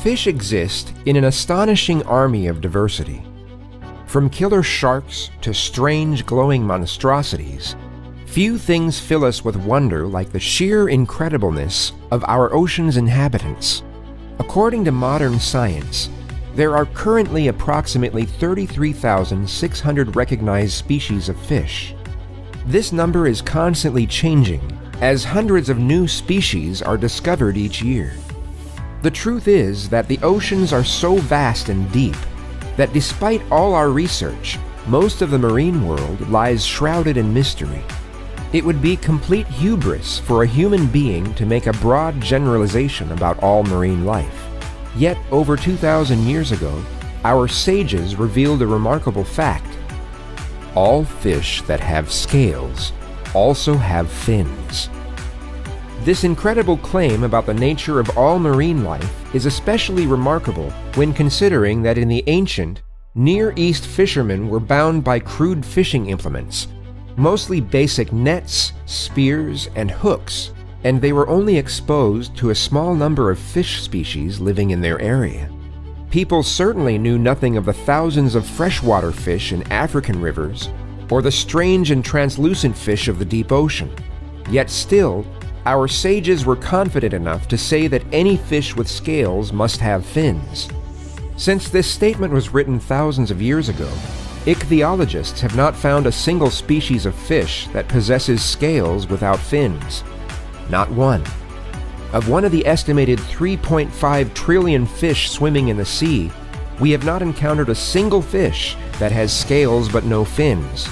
Fish exist in an astonishing army of diversity. From killer sharks to strange glowing monstrosities, few things fill us with wonder like the sheer incredibleness of our ocean's inhabitants. According to modern science, there are currently approximately 33,600 recognized species of fish. This number is constantly changing as hundreds of new species are discovered each year. The truth is that the oceans are so vast and deep that despite all our research, most of the marine world lies shrouded in mystery. It would be complete hubris for a human being to make a broad generalization about all marine life. Yet, over 2,000 years ago, our sages revealed a remarkable fact. All fish that have scales also have fins. This incredible claim about the nature of all marine life is especially remarkable when considering that in the ancient, Near East fishermen were bound by crude fishing implements, mostly basic nets, spears, and hooks, and they were only exposed to a small number of fish species living in their area. People certainly knew nothing of the thousands of freshwater fish in African rivers, or the strange and translucent fish of the deep ocean. Yet still, our sages were confident enough to say that any fish with scales must have fins. Since this statement was written thousands of years ago, ichthyologists have not found a single species of fish that possesses scales without fins. Not one. Of one of the estimated 3.5 trillion fish swimming in the sea, we have not encountered a single fish that has scales but no fins.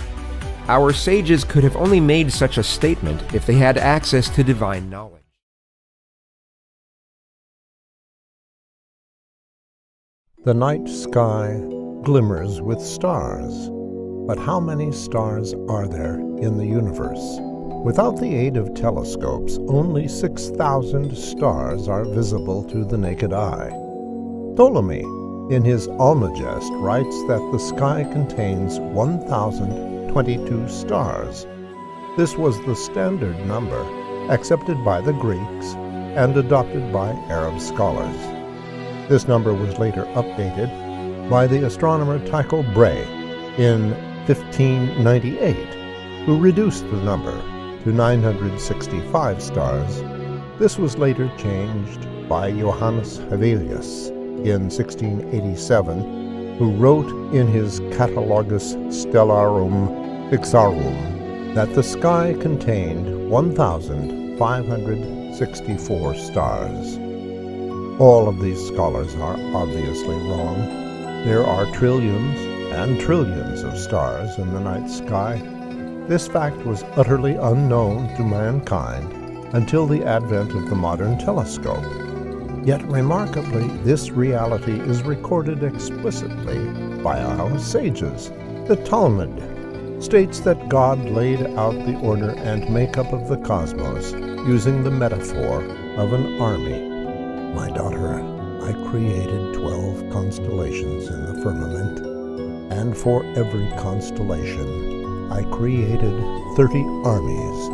Our sages could have only made such a statement if they had access to divine knowledge. The night sky glimmers with stars. But how many stars are there in the universe? Without the aid of telescopes, only 6,000 stars are visible to the naked eye. Ptolemy, in his Almagest, writes that the sky contains 1,022 stars. This was the standard number, accepted by the Greeks and adopted by Arab scholars. This number was later updated by the astronomer Tycho Brahe in 1598, who reduced the number to 965 stars. This was later changed by Johannes Hevelius in 1687, who wrote in his Catalogus Stellarum Fixarum that the sky contained 1,564 stars. All of these scholars are obviously wrong. There are trillions and trillions of stars in the night sky. This fact was utterly unknown to mankind until the advent of the modern telescope. Yet remarkably, this reality is recorded explicitly by our sages. The Talmud states that God laid out the order and makeup of the cosmos using the metaphor of an army. My daughter, I created 12 constellations in the firmament, and for every constellation I created 30 armies,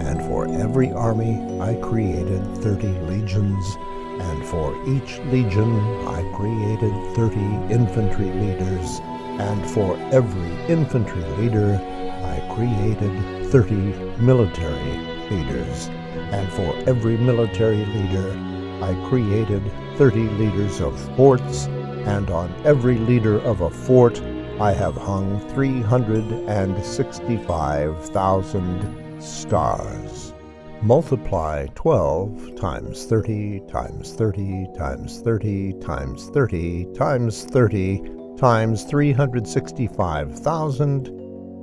and for every army I created 30 legions, and for each legion I created 30 infantry leaders, and for every infantry leader I created 30 military leaders, and for every military leader I created 30 leaders of forts, and on every leader of a fort I have hung 365,000 stars. Multiply 12 times 30 times 30 times 30 times 30 times 30 times 365,000,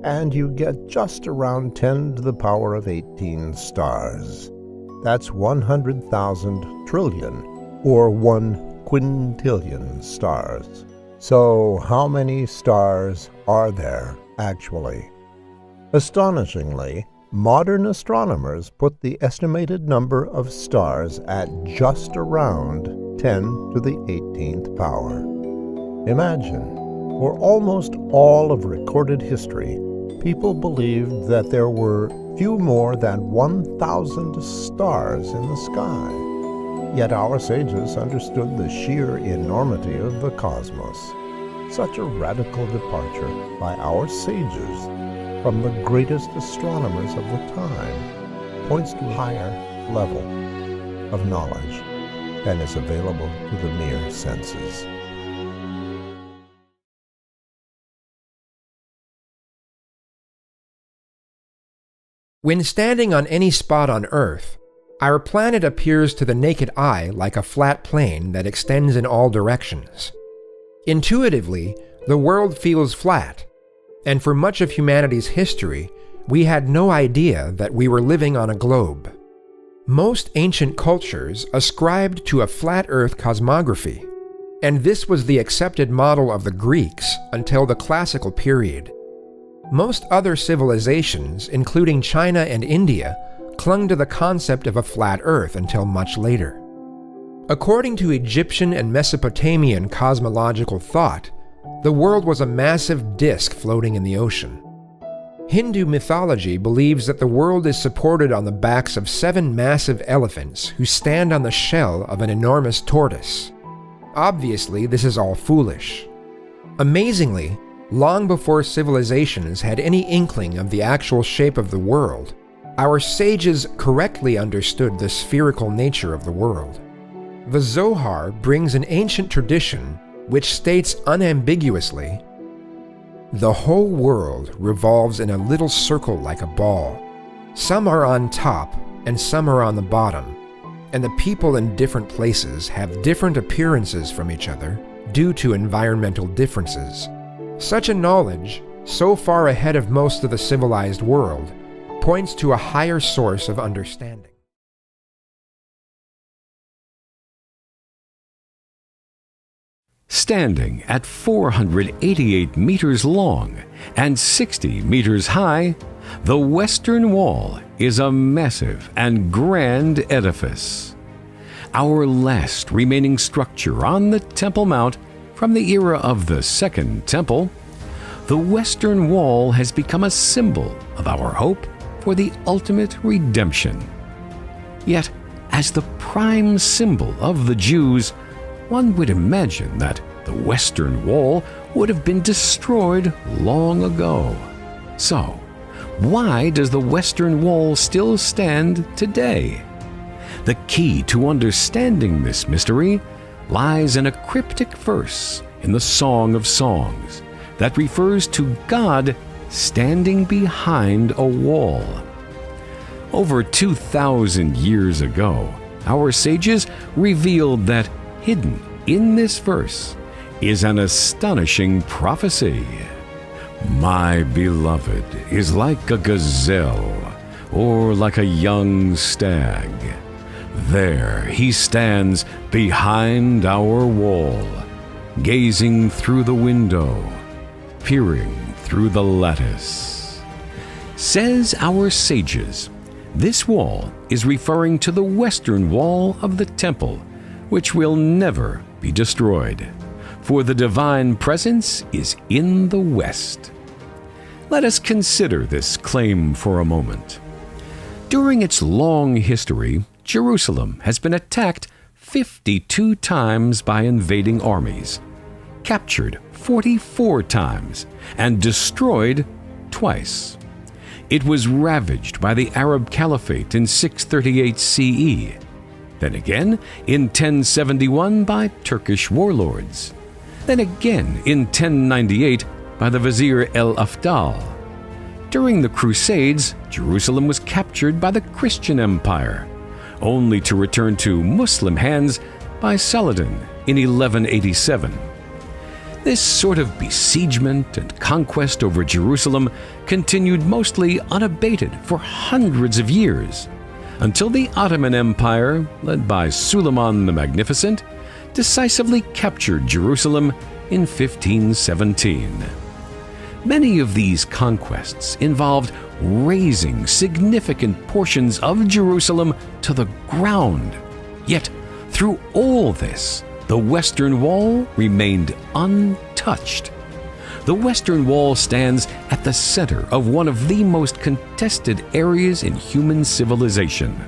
and you get just around 10 to the power of 18 stars. That's 100,000 trillion, or 1 quintillion stars. So how many stars are there, actually? Astonishingly, modern astronomers put the estimated number of stars at just around 10 to the 18th power. Imagine, for almost all of recorded history, people believed that there were few more than 1,000 stars in the sky. Yet our sages understood the sheer enormity of the cosmos. Such a radical departure by our sages from the greatest astronomers of the time points to a higher level of knowledge than is available to the mere senses. When standing on any spot on Earth, our planet appears to the naked eye like a flat plane that extends in all directions. Intuitively, the world feels flat, and for much of humanity's history, we had no idea that we were living on a globe. Most ancient cultures ascribed to a flat Earth cosmography, and this was the accepted model of the Greeks until the classical period. Most other civilizations, including China and India, clung to the concept of a flat Earth until much later. According to Egyptian and Mesopotamian cosmological thought, the world was a massive disk floating in the ocean. Hindu mythology believes that the world is supported on the backs of 7 massive elephants who stand on the shell of an enormous tortoise. Obviously, this is all foolish. Amazingly, long before civilizations had any inkling of the actual shape of the world, our sages correctly understood the spherical nature of the world. The Zohar brings an ancient tradition which states unambiguously, "The whole world revolves in a little circle like a ball. Some are on top and some are on the bottom, and the people in different places have different appearances from each other due to environmental differences." Such a knowledge, so far ahead of most of the civilized world, points to a higher source of understanding. Standing at 488 meters long and 60 meters high, the Western Wall is a massive and grand edifice. Our last remaining structure on the Temple Mount from the era of the Second Temple, the Western Wall has become a symbol of our hope for the ultimate redemption. Yet, as the prime symbol of the Jews, one would imagine that the Western Wall would have been destroyed long ago. So, why does the Western Wall still stand today? The key to understanding this mystery lies in a cryptic verse in the Song of Songs that refers to God standing behind a wall. Over 2,000 years ago, our sages revealed that hidden in this verse is an astonishing prophecy. My beloved is like a gazelle or like a young stag. There he stands behind our wall, gazing through the window, peering through the lattice. Says our sages, this wall is referring to the Western Wall of the Temple, which will never be destroyed, for the divine presence is in the West. Let us consider this claim for a moment. During its long history, Jerusalem has been attacked 52 times by invading armies, captured 44 times, and destroyed twice. It was ravaged by the Arab Caliphate in 638 CE, then again in 1071 by Turkish warlords, then again in 1098 by the Vizier el-Afdal. During the Crusades, Jerusalem was captured by the Christian Empire, only to return to Muslim hands by Saladin in 1187. This sort of besiegement and conquest over Jerusalem continued mostly unabated for hundreds of years, until the Ottoman Empire, led by Suleiman the Magnificent, decisively captured Jerusalem in 1517. Many of these conquests involved razing significant portions of Jerusalem to the ground. Yet, through all this, the Western Wall remained untouched. The Western Wall stands at the center of one of the most contested areas in human civilization,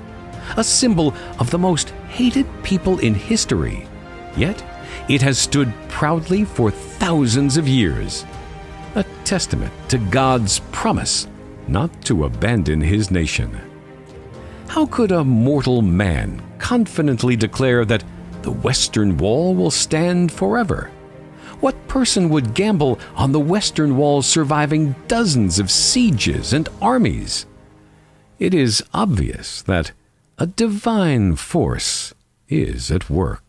a symbol of the most hated people in history. Yet, it has stood proudly for thousands of years, a testament to God's promise not to abandon His nation. How could a mortal man confidently declare that the Western Wall will stand forever? What person would gamble on the Western Wall surviving dozens of sieges and armies? It is obvious that a divine force is at work.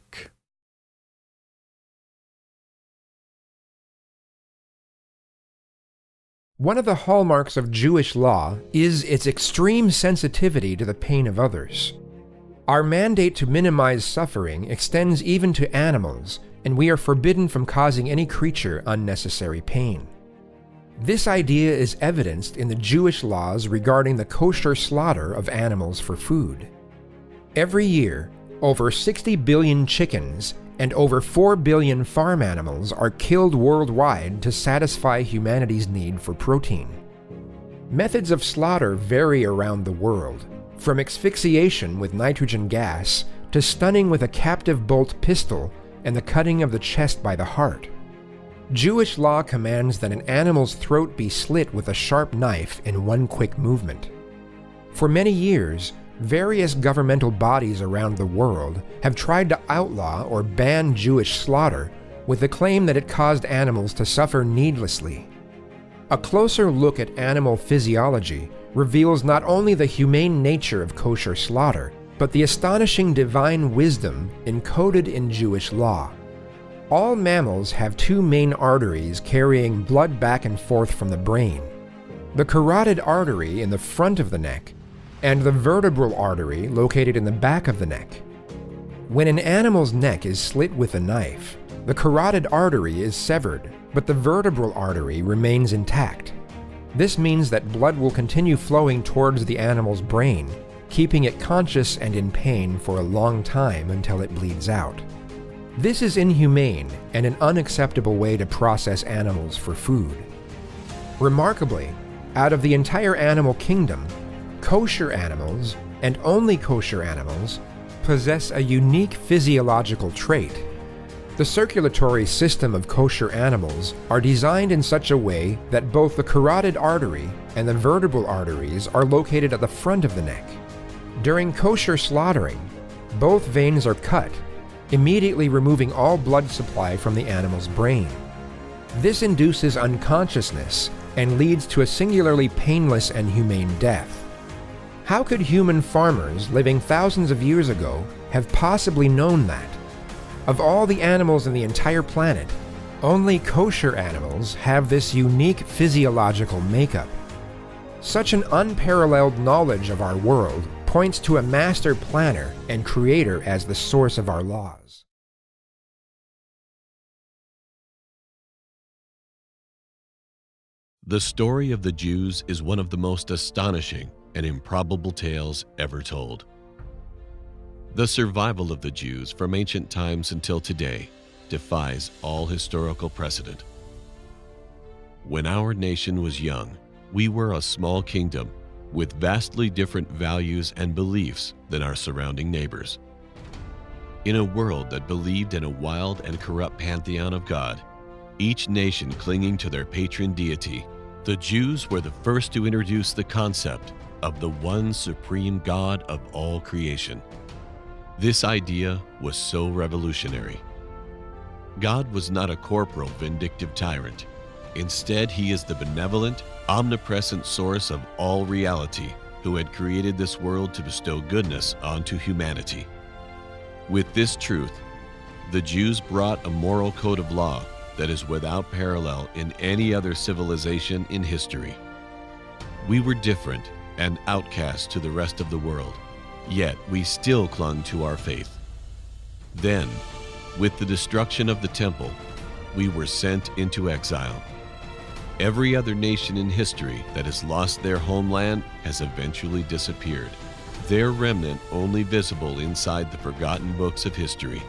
One of the hallmarks of Jewish law is its extreme sensitivity to the pain of others. Our mandate to minimize suffering extends even to animals, and we are forbidden from causing any creature unnecessary pain. This idea is evidenced in the Jewish laws regarding the kosher slaughter of animals for food. Every year, over 60 billion chickens and over 4 billion farm animals are killed worldwide to satisfy humanity's need for protein. Methods of slaughter vary around the world, from asphyxiation with nitrogen gas to stunning with a captive bolt pistol and the cutting of the chest by the heart. Jewish law commands that an animal's throat be slit with a sharp knife in one quick movement. For many years, various governmental bodies around the world have tried to outlaw or ban Jewish slaughter with the claim that it caused animals to suffer needlessly. A closer look at animal physiology reveals not only the humane nature of kosher slaughter, but the astonishing divine wisdom encoded in Jewish law. All mammals have two main arteries carrying blood back and forth from the brain: the carotid artery in the front of the neck and the vertebral artery located in the back of the neck. When an animal's neck is slit with a knife, the carotid artery is severed, but the vertebral artery remains intact. This means that blood will continue flowing towards the animal's brain, keeping it conscious and in pain for a long time until it bleeds out. This is inhumane and an unacceptable way to process animals for food. Remarkably, out of the entire animal kingdom, kosher animals, and only kosher animals, possess a unique physiological trait. The circulatory system of kosher animals are designed in such a way that both the carotid artery and the vertebral arteries are located at the front of the neck. During kosher slaughtering, both veins are cut, immediately removing all blood supply from the animal's brain. This induces unconsciousness and leads to a singularly painless and humane death. How could human farmers living thousands of years ago have possibly known that? Of all the animals in the entire planet, only kosher animals have this unique physiological makeup. Such an unparalleled knowledge of our world points to a master planner and creator as the source of our laws. The story of the Jews is one of the most astonishing and improbable tales ever told. The survival of the Jews from ancient times until today defies all historical precedent. When our nation was young, we were a small kingdom with vastly different values and beliefs than our surrounding neighbors. In a world that believed in a wild and corrupt pantheon of God, each nation clinging to their patron deity, the Jews were the first to introduce the concept of the one supreme God of all creation. This idea was so revolutionary. God was not a corporal, vindictive tyrant. Instead, He is the benevolent, omnipresent source of all reality who had created this world to bestow goodness onto humanity. With this truth, the Jews brought a moral code of law that is without parallel in any other civilization in history. We were different and outcast to the rest of the world, yet we still clung to our faith. Then, with the destruction of the temple, we were sent into exile. Every other nation in history that has lost their homeland has eventually disappeared, their remnant only visible inside the forgotten books of history.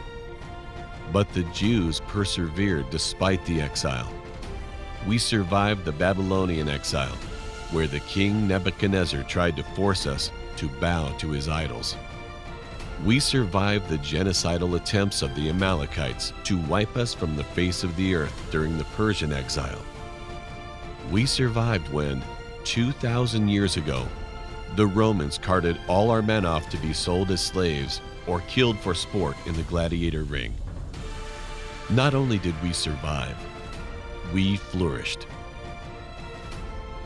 But the Jews persevered despite the exile. We survived the Babylonian exile, where the king Nebuchadnezzar tried to force us to bow to his idols. We survived the genocidal attempts of the Amalekites to wipe us from the face of the earth during the Persian exile. We survived when, 2,000 years ago, the Romans carted all our men off to be sold as slaves or killed for sport in the gladiator ring. Not only did we survive, we flourished.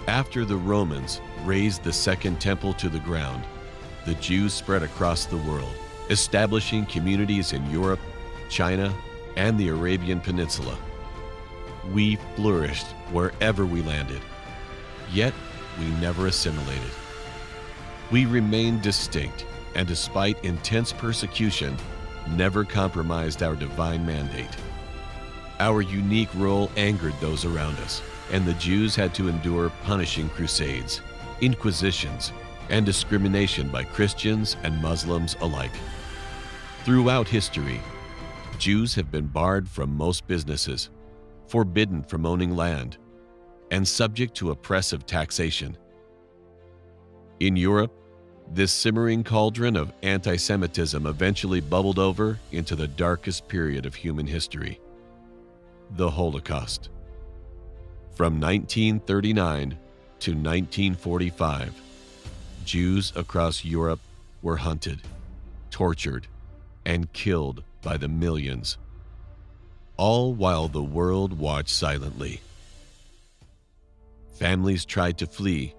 After the Romans razed the Second Temple to the ground, the Jews spread across the world, establishing communities in Europe, China, and the Arabian Peninsula. We flourished wherever we landed, yet we never assimilated. We remained distinct, and despite intense persecution, never compromised our divine mandate. Our unique role angered those around us, and the Jews had to endure punishing crusades, inquisitions, and discrimination by Christians and Muslims alike. Throughout history, Jews have been barred from most businesses, forbidden from owning land, and subject to oppressive taxation. In Europe, this simmering cauldron of anti-Semitism eventually bubbled over into the darkest period of human history, the Holocaust. From 1939 to 1945, Jews across Europe were hunted, tortured, and killed by the millions, all while the world watched silently. Families tried to flee,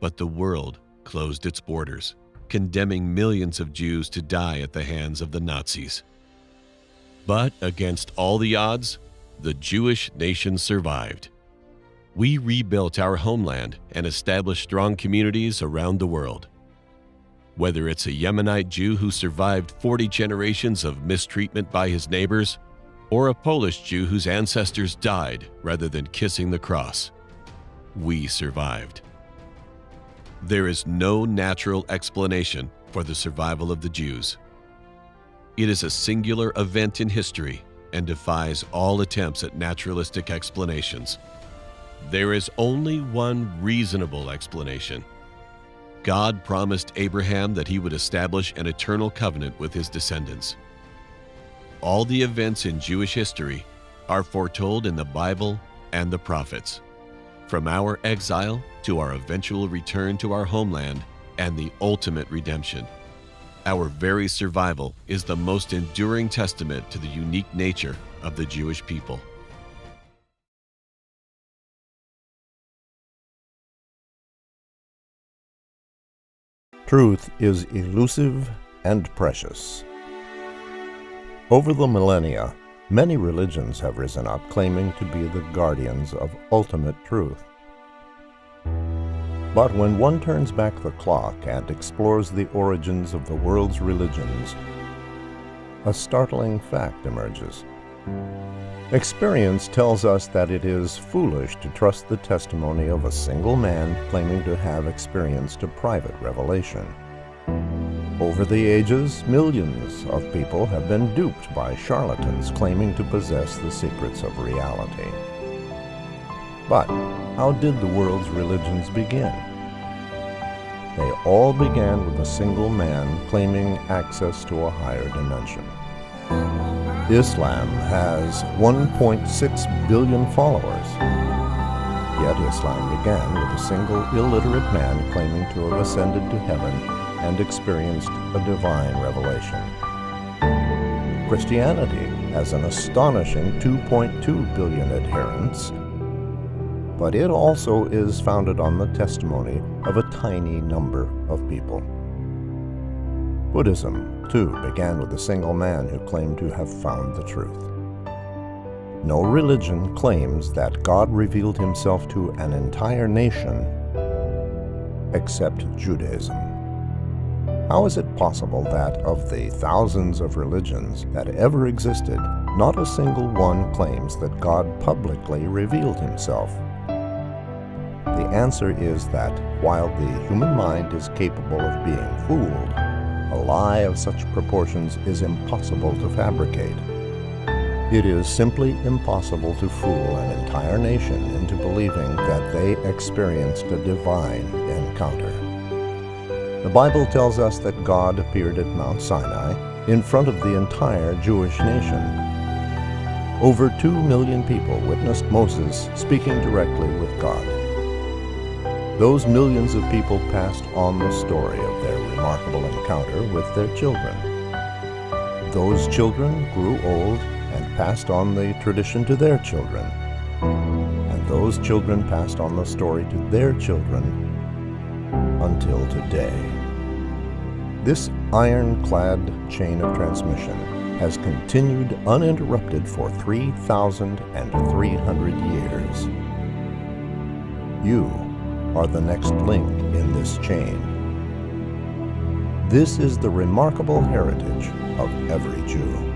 but the world closed its borders, condemning millions of Jews to die at the hands of the Nazis. But against all the odds, the Jewish nation survived. We rebuilt our homeland and established strong communities around the world. Whether it's a Yemenite Jew who survived 40 generations of mistreatment by his neighbors, or a Polish Jew whose ancestors died rather than kissing the cross, we survived. There is no natural explanation for the survival of the Jews. It is a singular event in history and defies all attempts at naturalistic explanations. There is only one reasonable explanation. God promised Abraham that he would establish an eternal covenant with his descendants. All the events in Jewish history are foretold in the Bible and the prophets, from our exile to our eventual return to our homeland and the ultimate redemption. Our very survival is the most enduring testament to the unique nature of the Jewish people. Truth is elusive and precious. Over the millennia, many religions have risen up claiming to be the guardians of ultimate truth. But when one turns back the clock and explores the origins of the world's religions, a startling fact emerges. Experience tells us that it is foolish to trust the testimony of a single man claiming to have experienced a private revelation. Over the ages, millions of people have been duped by charlatans claiming to possess the secrets of reality. But how did the world's religions begin? They all began with a single man claiming access to a higher dimension. Islam has 1.6 billion followers. Yet Islam began with a single illiterate man claiming to have ascended to heaven and experienced a divine revelation. Christianity has an astonishing 2.2 billion adherents, but it also is founded on the testimony of a tiny number of people. Buddhism, too, began with a single man who claimed to have found the truth. No religion claims that God revealed himself to an entire nation except Judaism. How is it possible that of the thousands of religions that ever existed, not a single one claims that God publicly revealed himself? The answer is that while the human mind is capable of being fooled, a lie of such proportions is impossible to fabricate. It is simply impossible to fool an entire nation into believing that they experienced a divine encounter. The Bible tells us that God appeared at Mount Sinai in front of the entire Jewish nation. Over 2 million people witnessed Moses speaking directly with God. Those millions of people passed on the story of their remarkable encounter with their children. Those children grew old and passed on the tradition to their children. And those children passed on the story to their children until today. This ironclad chain of transmission has continued uninterrupted for 3,300 years. You are the next link in this chain. This is the remarkable heritage of every Jew.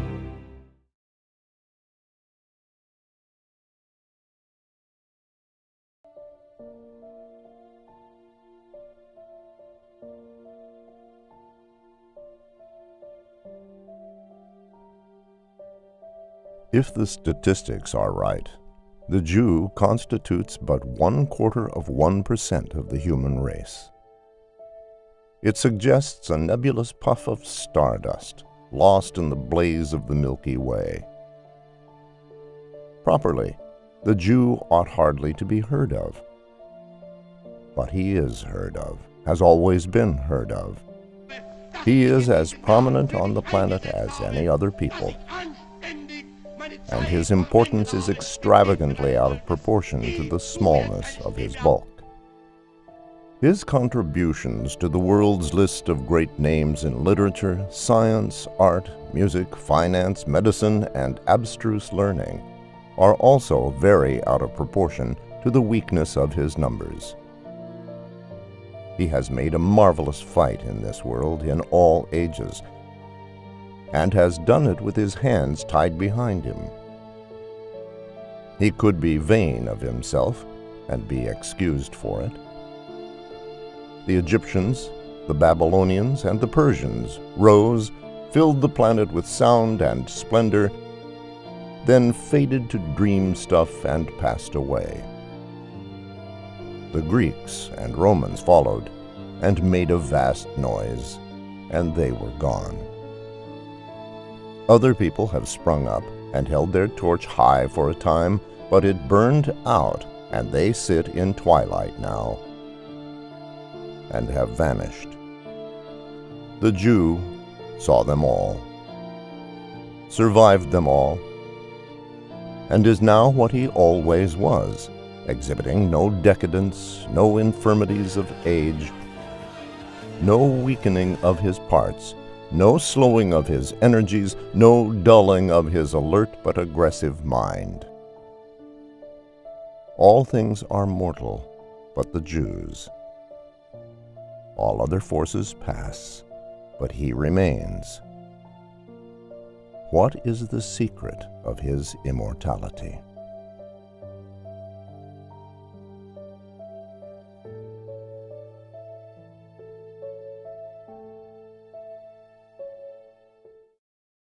If the statistics are right, the Jew constitutes but 0.25% of the human race. It suggests a nebulous puff of stardust, lost in the blaze of the Milky Way. Properly, the Jew ought hardly to be heard of. But he is heard of, has always been heard of. He is as prominent on the planet as any other people, and his importance is extravagantly out of proportion to the smallness of his bulk. His contributions to the world's list of great names in literature, science, art, music, finance, medicine, and abstruse learning are also very out of proportion to the weakness of his numbers. He has made a marvelous fight in this world in all ages, and has done it with his hands tied behind him. He could be vain of himself and be excused for it. The Egyptians, the Babylonians, and the Persians rose, filled the planet with sound and splendor, then faded to dream stuff and passed away. The Greeks and Romans followed and made a vast noise, and they were gone. Other people have sprung up and held their torch high for a time, but it burned out, and they sit in twilight now, and have vanished. The Jew saw them all, survived them all, and is now what he always was, exhibiting no decadence, no infirmities of age, no weakening of his parts, no slowing of his energies, no dulling of his alert but aggressive mind. All things are mortal but the Jews. All other forces pass, but he remains. What is the secret of his immortality?